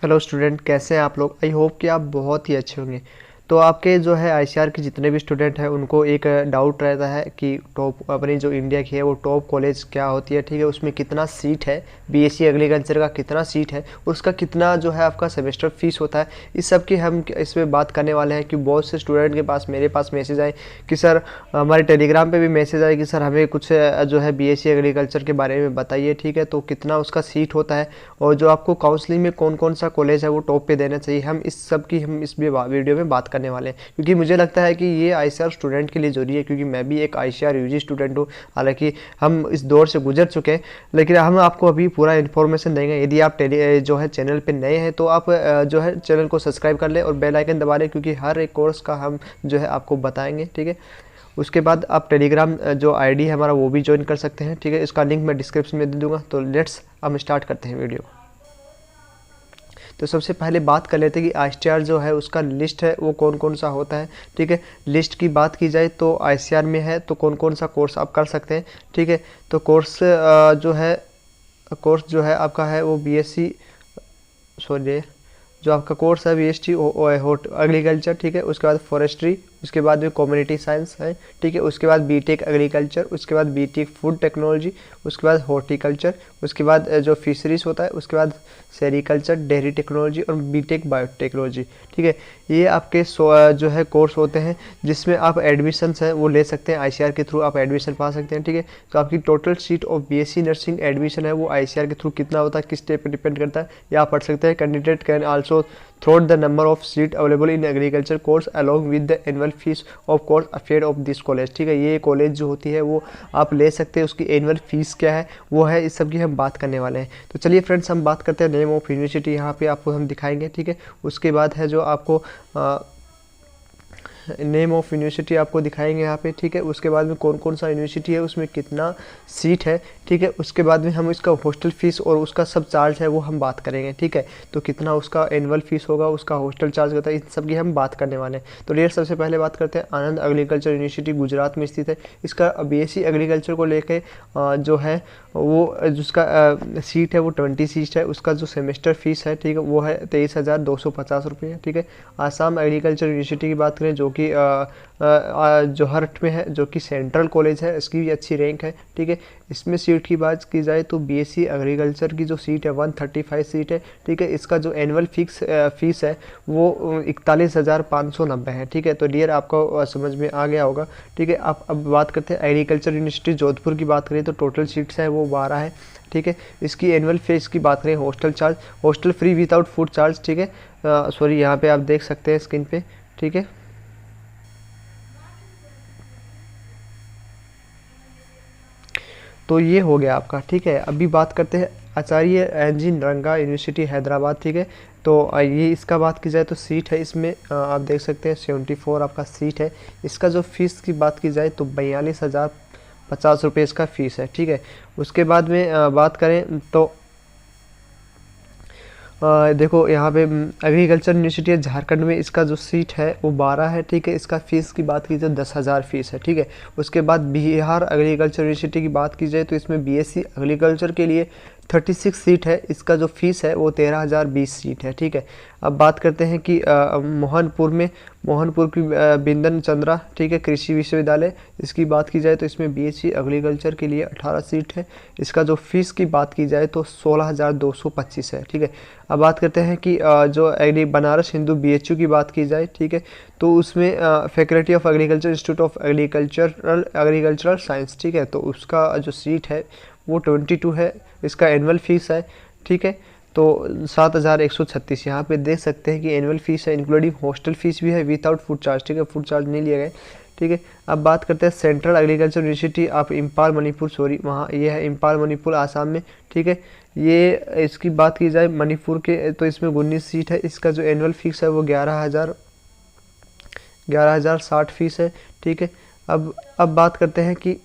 Hello student, कैसे हैं आप लोग। आई होप कि आप बहुत ही अच्छे होंगे। तो आपके जो है आईसीआर के जितने भी स्टूडेंट हैं उनको एक डाउट रहता है कि टॉप अपनी जो इंडिया की है वो टॉप कॉलेज क्या होती है, ठीक है, उसमें कितना सीट है, बीएससी एग्रीकल्चर का कितना सीट है, उसका कितना जो है आपका सेमेस्टर फीस होता है। इस सब की हम इसमें बात करने वाले हैं कि बहुत से स्टूडेंट के पास मेरे पास मैसेज आए कि सर, हमारे टेलीग्राम पे भी मैसेज आए कि सर हमें कुछ जो है बीएससी एग्रीकल्चर के बारे में बताइए, ठीक है, तो कितना उसका सीट होता है और जो आपको काउंसलिंग में कौन कौन सा कॉलेज है वो टॉप पे देना चाहिए। हम इस सब की हम इस वीडियो में बात करने वाले हैं, क्योंकि मुझे लगता है कि ये आईसीआर स्टूडेंट के लिए ज़रूरी है, क्योंकि मैं भी एक आईसीआर यूजी स्टूडेंट हूँ। हालांकि हम इस दौर से गुजर चुके हैं, लेकिन हम आपको अभी पूरा इन्फॉर्मेशन देंगे। यदि आप जो है चैनल पे नए हैं तो आप जो है चैनल को सब्सक्राइब कर लें और बेल आइकन दबा लें, क्योंकि हर एक कोर्स का हम जो है आपको बताएंगे, ठीक है। उसके बाद आप टेलीग्राम जो आईडी है हमारा वो भी ज्वाइन कर सकते हैं, ठीक है। इसका लिंक मैं डिस्क्रिप्शन में दे दूंगा। तो लेट्स हम स्टार्ट करते हैं वीडियो। तो सबसे पहले बात कर लेते हैं कि आईसीआर जो है उसका लिस्ट है वो कौन कौन सा होता है, ठीक है। लिस्ट की बात की जाए तो आईसीआर में है तो कौन कौन सा कोर्स आप कर सकते हैं, ठीक है। तो कोर्स जो है आपका है वो बीएससी, सॉरी, जो आपका कोर्स है बीएसटी एग्रीकल्चर, ठीक है। उसके बाद फॉरेस्ट्री, उसके बाद में कम्युनिटी साइंस है, ठीक है। उसके बाद बीटेक एग्रीकल्चर, उसके बाद बीटेक फूड टेक्नोलॉजी, उसके बाद हॉर्टिकल्चर, उसके बाद जो फिशरीज होता है, उसके बाद सेरिकल्चर, डेयरी टेक्नोलॉजी और बीटेक बायोटेक्नोलॉजी, ठीक है। ये आपके जो है कोर्स होते हैं जिसमें आप एडमिशन है वो ले सकते हैं। आईसीआर के थ्रू आप एडमिशन पा सकते हैं, ठीक है। तो आपकी total seat of BSc nursing admission है वो आईसीआर के थ्रू कितना होता है, किस स्टेप पर डिपेंड करता है, ये आप पढ़ सकते हैं। Candidate can also throat the number of seat available in agriculture course along with the annual fees of course affair of this college, ठीक है। ये कॉलेज जो होती है वो आप ले सकते हैं, उसकी एनुअल फीस क्या है वो है, इस सब की हम बात करने वाले हैं। तो चलिए फ्रेंड्स, हम बात करते हैं नेम ऑफ यूनिवर्सिटी। यहाँ पे आपको हम दिखाएंगे, ठीक है। उसके बाद है जो आपको नेम ऑफ यूनिवर्सिटी आपको दिखाएंगे यहाँ पे, ठीक है। उसके बाद में कौन कौन सा यूनिवर्सिटी है, उसमें कितना सीट है, ठीक है। उसके बाद में हम इसका हॉस्टल फीस और उसका सब चार्ज है वो हम बात करेंगे, ठीक है। तो कितना उसका एनुअल फीस होगा, उसका हॉस्टल चार्ज होता है, इन सब की हम बात करने वाले हैं। तो डियर, सबसे पहले बात करते हैं आनंद एग्रीकल्चर यूनिवर्सिटी गुजरात में स्थित है। इसका बीएससी एग्रीकल्चर को लेके जो है वो जिसका सीट है वो 20 सीट है। उसका जो सेमेस्टर फीस है, ठीक है, वो है 23,250 रुपये, ठीक है। आसाम एग्रीकल्चर यूनिवर्सिटी की बात करें जो कि जोहरट में है, जो कि सेंट्रल कॉलेज है, इसकी भी अच्छी रैंक है, ठीक है। इसमें सीट की बात की जाए तो बीएससी एग्रीकल्चर की जो सीट है 135 सीट है, ठीक है। इसका जो एनुअल फीस है वो 41,590 है, ठीक है। तो डियर, आपको समझ में आ गया होगा, ठीक है। आप अब बात करते हैं एग्रीकल्चर यूनिवर्सिटी जोधपुर की बात करें तो टोटल सीट्स है वो 12 है, ठीक है। इसकी एनुअल फीस की बात करें, hostel charge, hostel free without food charge, ठीक है। सॉरी, यहाँ पे आप देख सकते हैं स्क्रीन पे, ठीक है। तो ये हो गया आपका, ठीक है। अभी बात करते हैं आचार्य एनजी रंगा यूनिवर्सिटी हैदराबाद, ठीक है। तो ये इसका बात की जाए तो सीट है इसमें आप देख सकते हैं 74 आपका सीट है। इसका जो फीस की बात की जाए तो 42,050 रुपये इसका फ़ीस है, ठीक है। उसके बाद में बात करें तो देखो यहाँ पे एग्रीकल्चर यूनिवर्सिटी है झारखंड में, इसका जो सीट है वो 12 है, ठीक है। इसका फ़ीस की बात की जाए 10,000 फीस है, ठीक है। उसके बाद बिहार एग्रीकल्चर यूनिवर्सिटी की बात की जाए तो इसमें बीएससी एग्रीकल्चर के लिए 36 सीट है। इसका जो फीस है वो 13,020 सीट है, ठीक है। अब बात करते हैं कि मोहनपुर की बिंदन चंद्रा, ठीक है, कृषि विश्वविद्यालय, इसकी बात की जाए तो इसमें बीएससी एग्रीकल्चर के लिए 18 सीट है। इसका जो फीस की बात की जाए तो 16,225 है, ठीक है। अब बात करते हैं कि जो बनारस हिंदू बीएचयू की बात की जाए, ठीक है, तो उसमें faculty of agriculture institute of agricultural science, ठीक है। तो उसका जो सीट है वो 22 है। इसका एनुअल फीस है, ठीक है, तो 7,136। यहाँ पे देख सकते हैं कि एनुअल फीस है इंक्लूडिंग हॉस्टल फीस भी है विदाउट फूड चार्ज, ठीक है, फूड चार्ज नहीं लिए गए, ठीक है। अब बात करते हैं central agriculture university of Imphal Manipur, sorry वहाँ ये है इम्फाल मणिपुर आसाम में, ठीक है। ये इसकी बात की जाए मणिपुर के तो इसमें 19 सीट है। इसका जो एनुअल फीस है वो 11,060 फीस है, ठीक है। अब बात करते हैं कि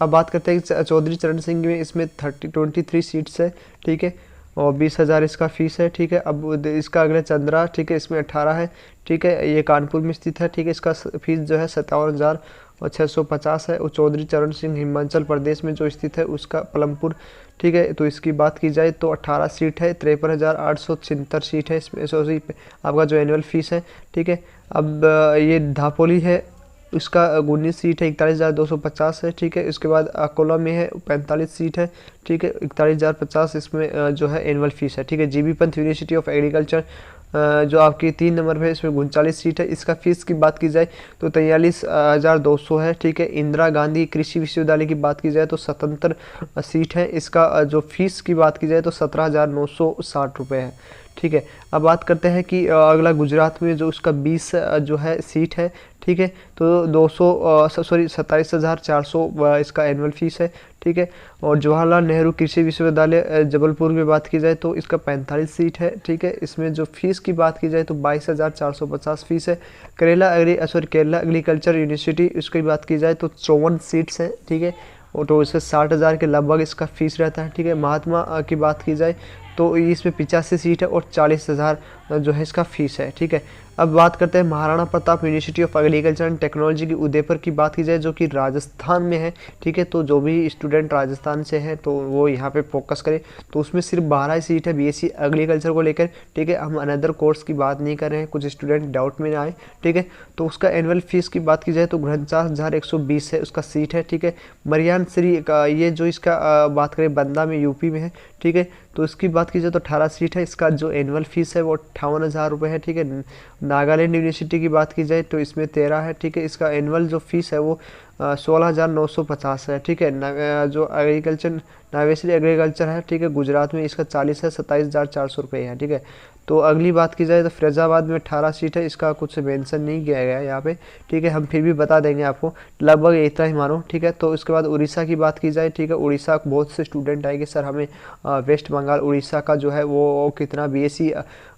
चौधरी चरण सिंह में इसमें 23 सीट्स है, ठीक है, और 20,000 इसका फीस है, ठीक है। अब इसका अगला चंद्रा, ठीक है, इसमें 18 है, ठीक है। ये कानपुर में स्थित है, ठीक है। इसका फीस जो है 57,650 है। और चौधरी चरण सिंह हिमाचल प्रदेश में जो स्थित है उसका पलमपुर, ठीक है। तो इसकी बात की जाए तो 18 सीट है, 53,876 सीट है इसमें, सॉरी आपका जो एनुअल फीस है। ठीक है। अब ये दापोली है, उसका 19 सीट है, 41,250 है। ठीक है। उसके बाद अकोला में है 45 सीट है। ठीक है, 41,050 इसमें जो है एनुअल फीस है। ठीक है। GB Pant university of agriculture जो आपकी 3 नंबर पे है, इसमें 39 सीट है। इसका फीस की बात की जाए तो 43,200 है। ठीक है। इंदिरा गांधी कृषि विश्वविद्यालय की बात की जाए तो 77 सीट है। इसका जो फीस की बात की जाए तो 17,960 रुपये है। ठीक है। अब बात करते हैं कि अगला गुजरात में जो उसका 20 जो है सीट है। ठीक है। तो 27,400 इसका एनुअल फीस है। ठीक है। और जवाहरलाल नेहरू कृषि विश्वविद्यालय जबलपुर में बात की जाए तो इसका 45 सीट है। ठीक है। इसमें जो फीस की बात की जाए तो 22,450 फीस है। केरला एग्रीकल्चर यूनिवर्सिटी, उसकी बात की जाए तो 54 सीट्स हैं। ठीक है। और तो इससे 60,000 के लगभग इसका फीस रहता है। ठीक है। महात्मा की बात की जाए तो इसमें 85 सीट है और 40,000 जो है इसका फीस है। ठीक है। अब बात करते हैं Maharana Pratap university of agriculture and technology की उदयपुर की बात की जाए, जो कि राजस्थान में है। ठीक है। तो जो भी स्टूडेंट राजस्थान से हैं तो वो यहाँ पे फोकस करें। तो उसमें सिर्फ 12 सीट है बीएससी एग्रीकल्चर को लेकर। ठीक है। हम अनदर कोर्स की बात नहीं कर रहे हैं, कुछ स्टूडेंट डाउट में आए। ठीक है। तो उसका एनुअल फीस की बात की जाए तो 49,120 है उसका सीट है। ठीक है। मरियान श्री का ये जो इसका बात करें बंदा में यूपी में है। ठीक है। तो इसकी बात की जाए तो 18 सीट है। इसका जो एनुअल फीस है वो 58,000 रुपये है। ठीक है। नागालैंड यूनिवर्सिटी की बात की जाए तो इसमें 13 है। ठीक है। इसका एनुअल जो फीस है वो 16,950 है। ठीक है। जो एग्रीकल्चर नावेश्री एग्रीकल्चर है, ठीक है, गुजरात में, इसका 40 है, 27,400 रुपये है। ठीक है। तो अगली बात की जाए तो फैजाबाद में 18 सीट है, इसका कुछ मेंशन नहीं किया गया है यहाँ पे। ठीक है। हम फिर भी बता देंगे आपको, लगभग इतना ही मानो। ठीक है। तो उसके बाद उड़ीसा की बात की जाए, ठीक है, उड़ीसा बहुत से स्टूडेंट आएंगे सर हमें वेस्ट बंगाल उड़ीसा का जो है वो कितना बीएससी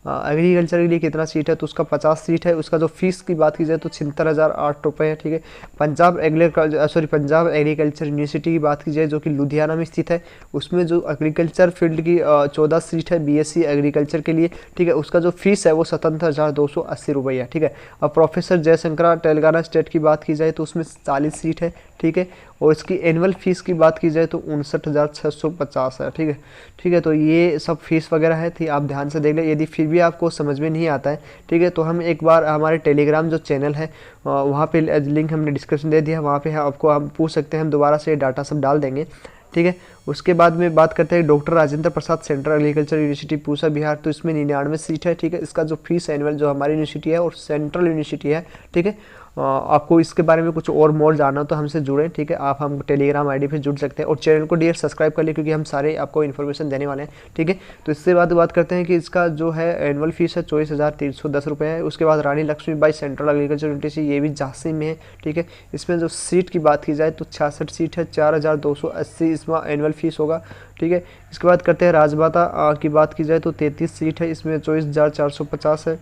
एग्रीकल्चर के लिए कितना सीट है, तो उसका 50 सीट है। उसका जो फीस की बात की जाए तो 76,008 रुपये है। ठीक है। पंजाब एग्रीकल्चर यूनिवर्सिटी की बात की जाए जो कि लुधियाना में स्थित है, उसमें जो एग्रीकल्चर फील्ड की 14 सीट है बीएससी एग्रीकल्चर के लिए। ठीक है। उसका जो फीस है वो 77,280 रुपये है। ठीक है। और प्रोफेसर जयशंकरा तेलंगाना स्टेट की बात की जाए तो उसमें 40 सीट है। ठीक है। और इसकी एनुअल फीस की बात की जाए तो 59,650 है। ठीक है। ठीक है। तो ये सब फीस वगैरह है, थी, आप ध्यान से देख लें। यदि फिर भी आपको समझ में नहीं आता है, ठीक है, तो हम एक बार हमारे टेलीग्राम जो चैनल है वहाँ पे लिंक हमने डिस्क्रिप्शन दे दिया, वहाँ पे आपको हम पूछ सकते हैं, हम दोबारा से डाटा सब डाल देंगे। ठीक है। उसके बाद में बात करते हैं doctor Rajendra Prasad central agriculture university Pusa Bihar, तो इसमें 99 सीट है। ठीक है। इसका जो फीस एनुअल जो हमारी यूनिवर्सिटी है और सेंट्रल यूनिवर्सिटी है। ठीक है। आपको इसके बारे में कुछ और मोर जानना हो तो हमसे जुड़ें। ठीक है। आप हम टेलीग्राम आईडी पे जुड़ सकते हैं और चैनल को डियर सब्सक्राइब कर लिए, क्योंकि हम सारे आपको इन्फॉर्मेशन देने वाले हैं। ठीक है। तो इससे बाद बात करते हैं कि इसका जो है एनुअल फीस है 24,310 रुपये है। उसके बाद रानी लक्ष्मीबाई सेंट्रल एग्रीकल्चर यूनिवर्सिटी, ये भी झांसी में है। ठीक है। इसमें जो सीट की बात की जाए तो 66 सीट है, 4,280 इसमें एनुअल फीस होगा। ठीक है। इसके बाद करते हैं राजमाता की बात की जाए तो 33 सीट है, इसमें 24,450 है,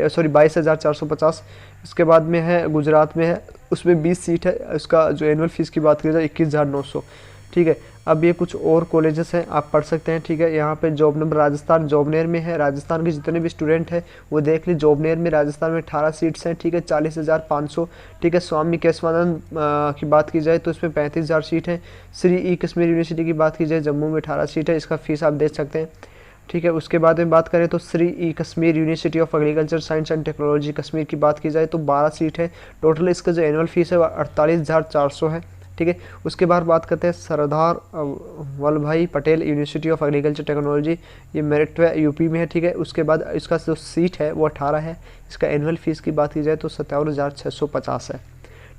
सॉरी 22,450। इसके बाद में है गुजरात में है, उसमें 20 सीट है, उसका जो एनुअल फीस की बात की जाए 21,900। ठीक है। अब ये कुछ और कॉलेजेस हैं, आप पढ़ सकते हैं। ठीक है। यहाँ पे जॉब नंबर राजस्थान जॉबनेर में है, राजस्थान के जितने भी स्टूडेंट हैं वो देख ली। जॉबनेर में राजस्थान में 18 सीट्स हैं। ठीक है। 40,500। ठीक है। स्वामी केशवानंद की बात की जाए तो इसमें 35,000 सीट है। श्री ई कश्मीर यूनिवर्सिटी की बात की जाए जम्मू में 18 सीट है, इसका फीस आप देख सकते हैं। ठीक है। उसके बाद में बात करें तो Sher e Kashmir university of agriculture science and technology Kashmir की बात की जाए तो 12 सीट है। टोटल इसका जो एनुअल फीस है वो 48,400 है। ठीक है। उसके बाद बात करते हैं सरदार वल्लभ भाई Patel university of agriculture technology, ये मेरठ यूपी में है। ठीक है। उसके बाद इसका जो सीट है वो 18 है। इसका एनुअल फीस की बात की जाए तो 57,650 है।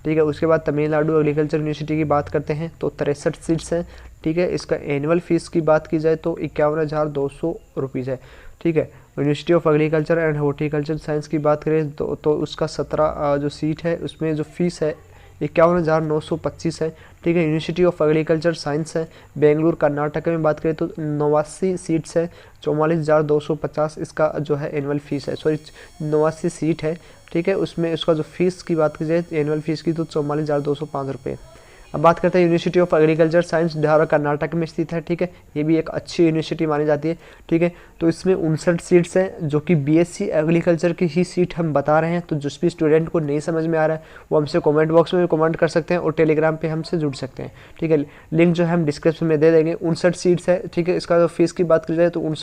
ठीक है। उसके बाद तमिलनाडु एग्रीकल्चर यूनिवर्सिटी की बात करते हैं तो 63 सीट्स हैं। ठीक है। इसका एनुअल फीस की बात की जाए तो 51,200 रुपीज़ है। ठीक है। University of agriculture and horticulture science की बात करें तो उसका 17 जो सीट है उसमें जो फीस है 51,925 है। ठीक है। यूनिवर्सिटी ऑफ एग्रीकल्चर साइंस है बेंगलुरु कर्नाटक में बात करें तो 89 सीट्स है, 44,250 इसका जो है एनुअल फीस है, सॉरी 89 सीट है। ठीक है। उसमें उसका जो फीस की बात की जाए एनुअल फीस की तो 44,205 रुपये। अब बात करते हैं university of agriculture science Dharwad Karnataka में स्थित है, ठीक है। ये भी एक अच्छी यूनिवर्सिटी मानी जाती है, ठीक है। तो इसमें 59 सीट्स हैं, जो कि बीएससी एग्रीकल्चर की ही सीट हम बता रहे हैं। तो जिस भी स्टूडेंट को नहीं समझ में आ रहा है वो हमसे कमेंट बॉक्स में कमेंट कर सकते हैं और टेलीग्राम पे हमसे जुड़ सकते हैं, ठीक है। लिंक जो है हम डिस्क्रिप्शन में दे देंगे। 59 सीट्स है, ठीक है। इसका जो फीस की बात की जाए तो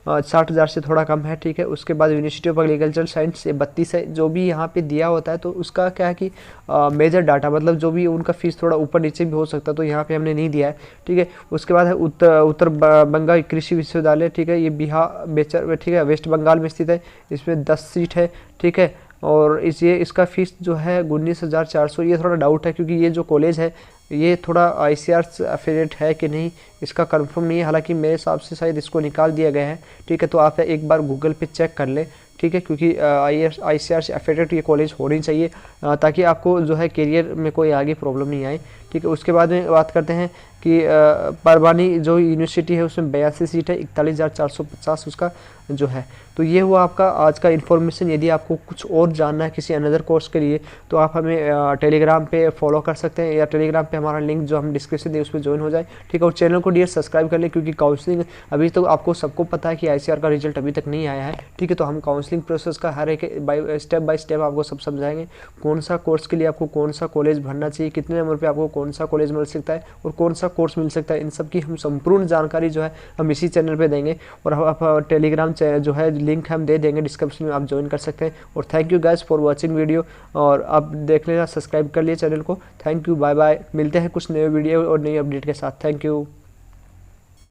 60,000 से थोड़ा कम है, ठीक है। उसके बाद यूनिवर्सिटी ऑफ एग्रीकल्चर साइंस 32 है। जो भी यहाँ पे दिया होता है तो उसका क्या है कि मेजर डाटा, मतलब जो भी उनका फीस थोड़ा ऊपर नीचे भी हो सकता है, तो यहाँ पे हमने नहीं दिया है, ठीक है। उसके बाद है उत्तर बंगाल कृषि विश्वविद्यालय, ठीक है। ये बिहार बेचर, ठीक है, वेस्ट बंगाल में स्थित है। इसमें 10 सीट है, ठीक है। और इसका फीस जो है 19,400। ये थोड़ा डाउट है क्योंकि ये जो कॉलेज है ये थोड़ा ICAR से एफिलिएट है कि नहीं इसका कंफर्म नहीं है। हालांकि मेरे हिसाब से शायद इसको निकाल दिया गया है, ठीक है। तो आप एक बार गूगल पे चेक कर लें, ठीक है, क्योंकि ICAR से एफिलिएट ये कॉलेज होनी चाहिए ताकि आपको जो है करियर में कोई आगे प्रॉब्लम नहीं आए, ठीक है। उसके बाद में बात करते हैं कि परवानी जो यूनिवर्सिटी है उसमें 82 सीट है, 41,450 उसका जो है। तो ये हुआ आपका आज का इन्फॉर्मेशन। यदि आपको कुछ और जानना है किसी अनदर कोर्स के लिए तो आप हमें टेलीग्राम पे फॉलो कर सकते हैं, या टेलीग्राम पे हमारा लिंक जो हम डिस्क्रिप्शन दिए उसमें ज्वाइन हो जाए, ठीक है। और चैनल को डियर सब्सक्राइब कर लें क्योंकि काउंसलिंग अभी तो आपको सबको पता है कि ICAR का रिजल्ट अभी तक नहीं आया है, ठीक है। तो हम काउंसलिंग प्रोसेस का हर एक स्टेप बाय स्टेप आपको सब समझाएंगे। कौन सा कोर्स के लिए आपको कौन सा कॉलेज भरना चाहिए, कितने नंबर पर आपको कौन सा कॉलेज मिल सकता है और कौन सा कोर्स मिल सकता है, इन सब की हम संपूर्ण जानकारी जो है हम इसी चैनल पे देंगे। और आप टेलीग्राम जो है लिंक हम दे देंगे डिस्क्रिप्शन में, आप ज्वाइन कर सकते हैं। और thank you guys for watching video, और आप देख लेना, सब्सक्राइब कर लिए चैनल को। Thank you, bye bye. मिलते हैं कुछ नए वीडियो और नई अपडेट के साथ। Thank you.